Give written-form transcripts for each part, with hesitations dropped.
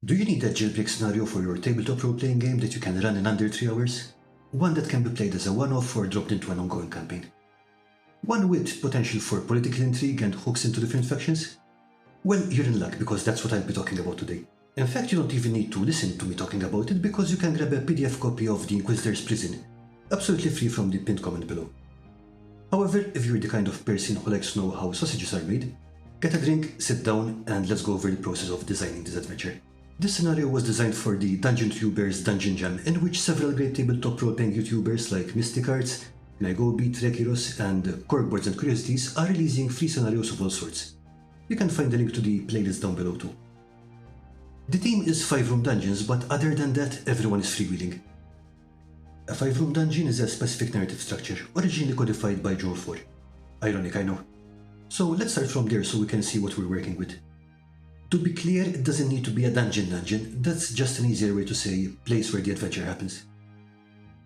Do you need a jailbreak scenario for your tabletop role-playing game that you can run in under 3 hours? One that can be played as a one-off or dropped into an ongoing campaign? One with potential for political intrigue and hooks into different factions? Well, you're in luck because that's what I'll be talking about today. In fact, you don't even need to listen to me talking about it because you can grab a PDF copy of The Inquisitor's Prison, absolutely free from the pinned comment below. However, if you're the kind of person who likes to know how sausages are made, get a drink, sit down, and let's go over the process of designing this adventure. This scenario was designed for the Dungeon Tubers Dungeon Jam, in which several great tabletop role-playing YouTubers like Mystic Arts, Naigobi, Trekiros, and Corkboards and Curiosities are releasing free scenarios of all sorts. You can find the link to the playlist down below too. The theme is 5-room dungeons, but other than that, everyone is freewheeling. A 5-room dungeon is a specific narrative structure, originally codified by Joel 4. Ironic, I know. So let's start from there so we can see what we're working with. To be clear, it doesn't need to be a dungeon, that's just an easier way to say place where the adventure happens.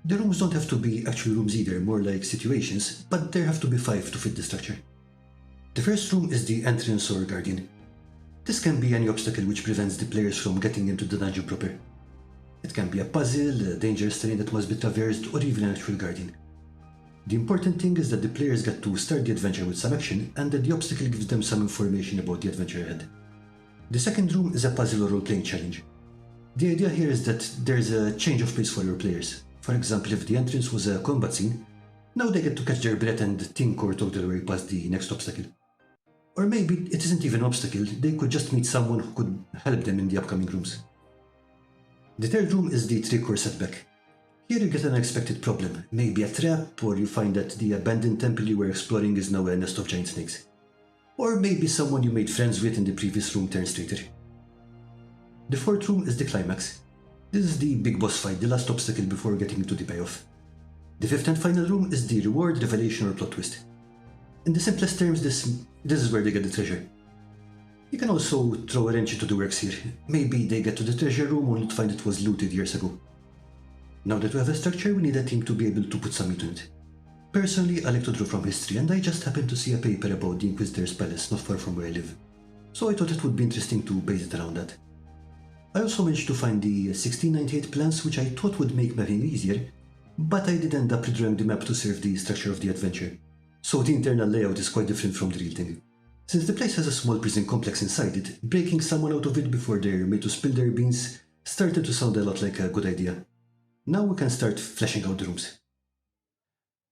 The rooms don't have to be actual rooms either, more like situations, but there have to be 5 to fit the structure. The first room is the entrance or guardian. This can be any obstacle which prevents the players from getting into the dungeon proper. It can be a puzzle, a dangerous terrain that must be traversed, or even an actual guardian. The important thing is that the players get to start the adventure with some action, and that the obstacle gives them some information about the adventure ahead. The second room is a puzzle or role-playing challenge. The idea here is that there's a change of pace for your players. For example, if the entrance was a combat scene, now they get to catch their breath and think or talk their way past the next obstacle. Or maybe it isn't even an obstacle, they could just meet someone who could help them in the upcoming rooms. The third room is the trick or setback. Here you get an unexpected problem, maybe a trap, or you find that the abandoned temple you were exploring is now a nest of giant snakes. Or maybe someone you made friends with in the previous room turns traitor. The fourth room is the climax. This is the big boss fight, the last obstacle before getting into the payoff. The fifth and final room is the reward, revelation, or plot twist. In the simplest terms, this is where they get the treasure. You can also throw a wrench into the works here. Maybe they get to the treasure room only to find it was looted years ago. Now that we have a structure, we need a team to be able to put some meat on it. Personally, I like to draw from history, and I just happened to see a paper about the Inquisitor's Palace not far from where I live. So I thought it would be interesting to base it around that. I also managed to find the 1698 plans, which I thought would make mapping easier, but I did end up redrawing the map to serve the structure of the adventure. So the internal layout is quite different from the real thing. Since the place has a small prison complex inside it, breaking someone out of it before they're made to spill their beans started to sound a lot like a good idea. Now we can start fleshing out the rooms.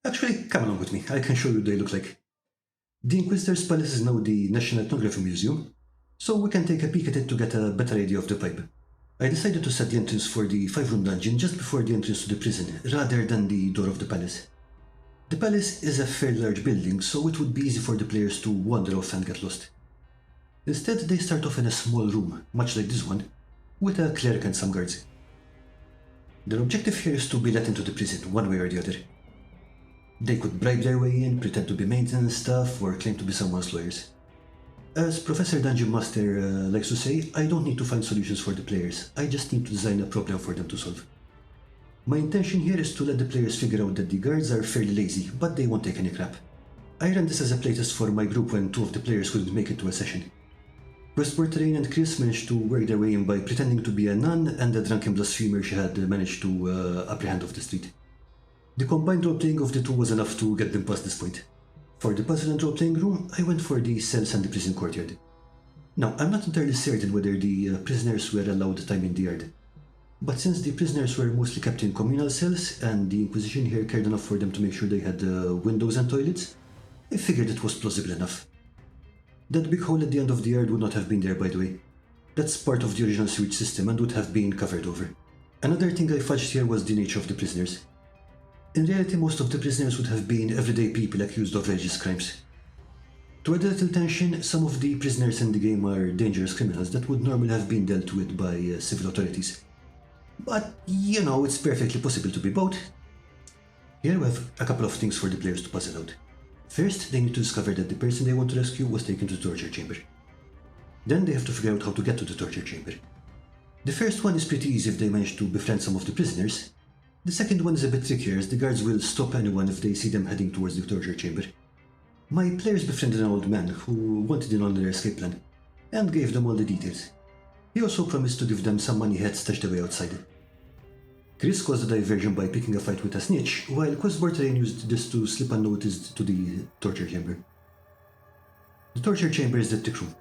Actually, come along with me, I can show you what they look like. The Inquisitor's Palace is now the National Ethnography Museum, so we can take a peek at it to get a better idea of the vibe. I decided to set the entrance for the 5-room dungeon just before the entrance to the prison, rather than the door of the palace. The palace is a fairly large building, so it would be easy for the players to wander off and get lost. Instead, they start off in a small room, much like this one, with a cleric and some guards. Their objective here is to be let into the prison, one way or the other. They could bribe their way in, pretend to be maintenance staff, or claim to be someone's lawyers. As Professor Dungeon Master likes to say, I don't need to find solutions for the players, I just need to design a problem for them to solve. My intention here is to let the players figure out that the guards are fairly lazy, but they won't take any crap. I ran this as a playtest for my group when 2 of the players couldn't make it to a session. Westport Terrain and Chris managed to work their way in by pretending to be a nun and a drunken blasphemer she had managed to apprehend off the street. The combined role-playing of the 2 was enough to get them past this point. For the puzzle and role-playing room, I went for the cells and the prison courtyard. Now, I'm not entirely certain whether the prisoners were allowed time in the yard. But since the prisoners were mostly kept in communal cells, and the Inquisition here cared enough for them to make sure they had windows and toilets, I figured it was plausible enough. That big hole at the end of the yard would not have been there, by the way. That's part of the original sewage system and would have been covered over. Another thing I fudged here was the nature of the prisoners. In reality, most of the prisoners would have been everyday people accused of religious crimes. To add a little tension, some of the prisoners in the game are dangerous criminals that would normally have been dealt with by civil authorities. But, you know, it's perfectly possible to be both. Here we have a couple of things for the players to puzzle out. First, they need to discover that the person they want to rescue was taken to the torture chamber. Then they have to figure out how to get to the torture chamber. The first one is pretty easy if they manage to befriend some of the prisoners. The second one is a bit trickier, as the guards will stop anyone if they see them heading towards the torture chamber. My players befriended an old man who wanted in on their escape plan, and gave them all the details. He also promised to give them some money he had stashed away outside. Chris caused a diversion by picking a fight with a snitch, while Quest Bortrain used this to slip unnoticed to the torture chamber. The torture chamber is the tick room.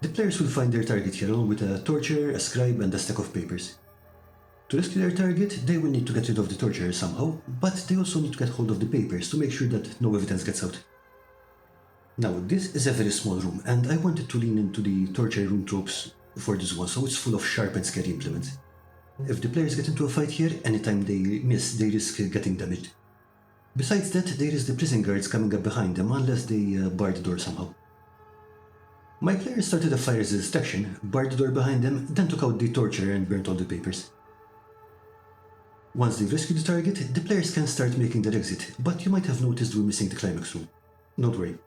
The players will find their target here along with a torturer, a scribe, and a stack of papers. To rescue their target, they will need to get rid of the torturer somehow, but they also need to get hold of the papers to make sure that no evidence gets out. Now, this is a very small room, and I wanted to lean into the torture room tropes for this one, so it's full of sharp and scary implements. If the players get into a fight here, anytime they miss, they risk getting damaged. Besides that, there is the prison guards coming up behind them unless they bar the door somehow. My players started a fire resist action, barred the door behind them, then took out the torturer and burnt all the papers. Once they've rescued the target, the players can start making their exit, but you might have noticed we're missing the climax room. Don't worry.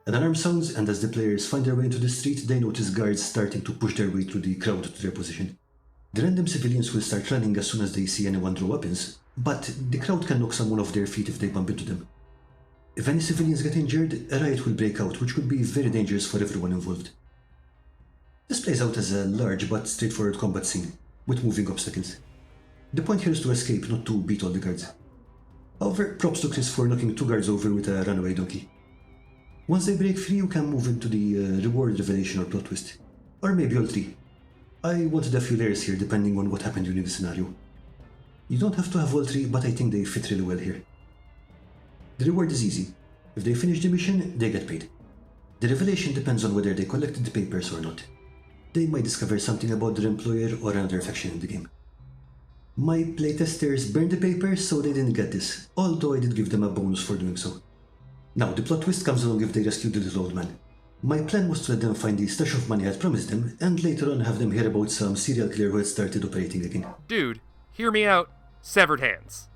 An alarm sounds, and as the players find their way into the street, they notice guards starting to push their way through the crowd to their position. The random civilians will start running as soon as they see anyone draw weapons, but the crowd can knock someone off their feet if they bump into them. If any civilians get injured, a riot will break out, which could be very dangerous for everyone involved. This plays out as a large but straightforward combat scene, with moving obstacles. The point here is to escape, not to beat all the guards. However, props to Chris for knocking 2 guards over with a runaway donkey. Once they break free, you can move into the reward revelation or plot twist. Or maybe all 3. I wanted a few layers here depending on what happened during the scenario. You don't have to have all 3, but I think they fit really well here. The reward is easy. If they finish the mission, they get paid. The revelation depends on whether they collected the papers or not. They might discover something about their employer or another faction in the game. My playtesters burned the papers, so they didn't get this, although I did give them a bonus for doing so. Now, the plot twist comes along if they rescue the little old man. My plan was to let them find the stash of money I had promised them, and later on have them hear about some serial killer who had started operating again. Dude, hear me out. Severed hands.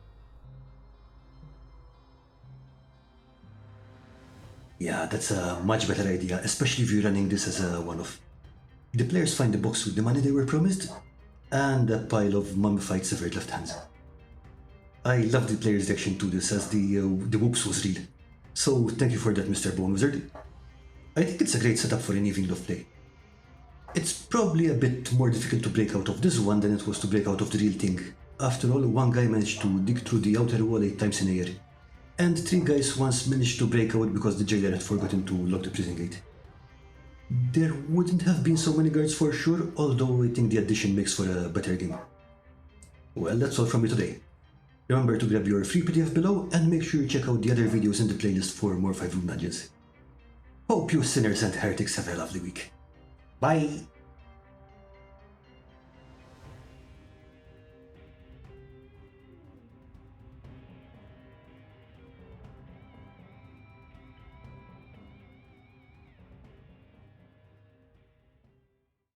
Yeah, that's a much better idea, especially if you're running this as a one-off. The players find the box with the money they were promised, and a pile of mummified severed left hands. I love the players' reaction to this, as the whoops was real. So thank you for that, Mr. Bone Wizard. I think it's a great setup for an evening of play. It's probably a bit more difficult to break out of this one than it was to break out of the real thing. After all, one guy managed to dig through the outer wall 8 times in a year, and 3 guys once managed to break out because the jailer had forgotten to lock the prison gate. There wouldn't have been so many guards for sure, although I think the addition makes for a better game. Well, that's all from me today. Remember to grab your free PDF below and make sure you check out the other videos in the playlist for more 5 room dungeons. Hope you sinners and heretics have a lovely week. Bye!